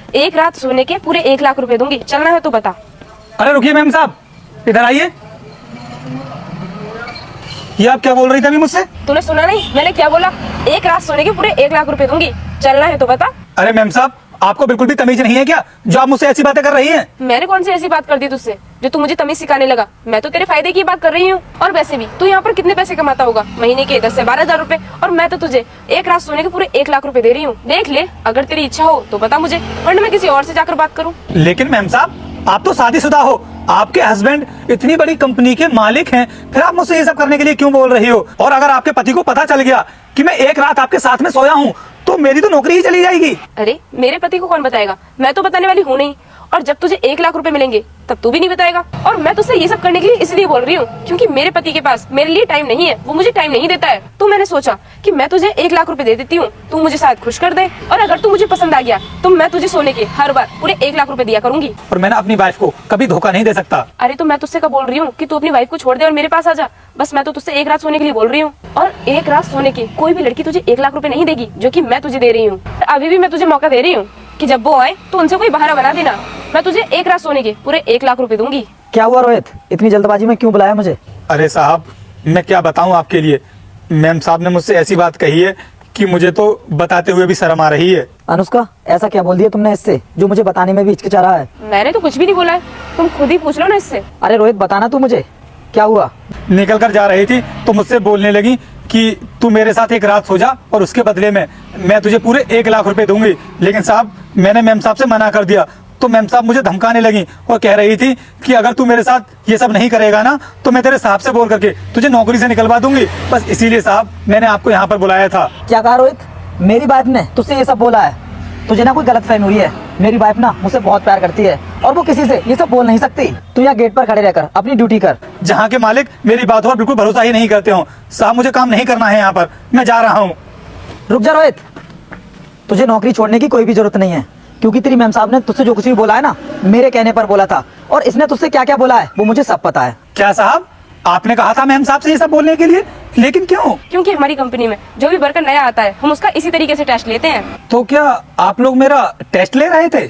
एक रात सोने के पूरे 1 लाख रुपए दूंगी, चलना है तो बता। अरे रुकिए मैम साहब, इधर आइए। ये आप क्या बोल रही थी अभी मुझसे? तूने सुना नहीं मैंने क्या बोला? एक रात सोने के पूरे 1 लाख रुपए दूंगी, चलना है तो बता। अरे मैम साहब, आपको बिल्कुल भी तमीज नहीं है क्या, जो आप मुझसे ऐसी बातें कर रही हैं? मैंने कौन सी ऐसी बात कर दी तुझसे जो तू मुझे तमीज सिखाने लगा? मैं तो तेरे फायदे की बात कर रही हूँ। और वैसे भी तू यहाँ पर कितने पैसे कमाता होगा? महीने के 10 से 12 हजार रुपए, और मैं तो तुझे एक रात सोने के पूरे 1 लाख रुपए दे रही हूँ। देख ले, अगर तेरी इच्छा हो तो बता मुझे, वरना मैं किसी और से जाकर बात करूँ। लेकिन मैम साहब, आप तो शादीशुदा हो, आपके हस्बैंड इतनी बड़ी कंपनी के मालिक हैं, फिर आप मुझसे ये सब करने के लिए क्यों बोल रही हो? और अगर आपके पति को पता चल गया कि मैं एक रात आपके साथ में सोया हूँ, तो मेरी तो नौकरी ही चली जाएगी। अरे मेरे पति को कौन बताएगा? मैं तो बताने वाली हूँ नहीं। और जब तुझे 1 लाख रुपए मिलेंगे तब तू भी नहीं बताएगा। और मैं तुझसे ये सब करने के लिए इसलिए बोल रही हूँ क्योंकि मेरे पति के पास मेरे लिए टाइम नहीं है, वो मुझे टाइम नहीं देता है। तो मैंने सोचा कि मैं तुझे 1 लाख रुपए दे देती हूँ, तू मुझे शायद खुश कर दे, और अगर तू मुझे पसंद आ गया तो मैं तुझे सोने के हर बार पूरे 1 लाख रुपए दिया करूंगी। और मैं ना अपनी वाइफ को कभी धोखा नहीं दे सकता। अरे तो मैं तुझसे कब बोल रही हूँ कि तू अपनी वाइफ को छोड़ दे और मेरे पास आ जा? बस मैं तो तुझसे एक रात सोने के लिए बोल रही हूँ, और एक रात सोने के कोई भी लड़की तुझे 1 लाख रुपए नहीं देगी जो कि मैं तुझे दे रही हूँ। अभी भी मैं तुझे मौका दे रही हूँ कि जब वो आए तो उनसे कोई बहाना बना देना। मैं तुझे एक रात सोने के पूरे 1 लाख रुपए दूंगी। क्या हुआ रोहित, इतनी जल्दबाजी में क्यों बुलाया मुझे? अरे साहब, मैं क्या बताऊं आपके लिए, मैम साहब ने मुझसे ऐसी बात कही है कि मुझे तो बताते हुए भी शर्म आ रही है। अनुष्का, ऐसा क्या बोल दिया तुमने इससे जो मुझे बताने में भी हिचकिचा रहा है? मैंने तो कुछ भी नहीं बोला है, तुम खुद ही पूछ लो ना इससे। अरे रोहित, बताना तू मुझे, क्या हुआ? निकल कर जा रही थी तो मुझसे बोलने लगी कि तू मेरे साथ एक रात सो जा और उसके बदले में मैं तुझे पूरे 1 लाख रुपए दूंगी। लेकिन साहब, मैंने मैम साहब से मना कर दिया, तो मैम साहब मुझे धमकाने लगी और कह रही थी कि अगर तू मेरे साथ ये सब नहीं करेगा ना तो मैं तेरे साहब से बोल करके तुझे नौकरी से निकलवा दूंगी। बस इसीलिए साहब मैंने आपको यहाँ पर बुलाया था। क्या कहा रोहित? मेरी वाइफ ने तुझसे ये सब बोला है? तुझे ना कोई गलतफहमी हुई है। मेरी वाइफ ना मुझसे बहुत प्यार करती है और वो किसी से ये सब बोल नहीं सकती। तू यहाँ गेट पर खड़े रहकर अपनी ड्यूटी कर। जहाँ के मालिक मेरी बातों पर बिल्कुल भरोसा ही नहीं करते हो। साहब, मुझे काम नहीं करना है यहाँ पर, मैं जा रहा हूँ। रुक जा रोहित, तुझे नौकरी छोड़ने की कोई भी जरूरत नहीं है, क्योंकि तेरी मैम साहब ने तुझसे जो कुछ भी बोला है ना, मेरे कहने पर बोला था, और इसने तुझसे क्या क्या बोला है वो मुझे सब पता है। क्या साहब, आपने कहा था मैम साहब से ये सब बोलने के लिए, लेकिन क्यों? क्योंकि हमारी कंपनी में जो भी वर्कर नया आता है हम उसका इसी तरीके से टेस्ट लेते हैं। तो क्या आप लोग मेरा टेस्ट ले रहे थे?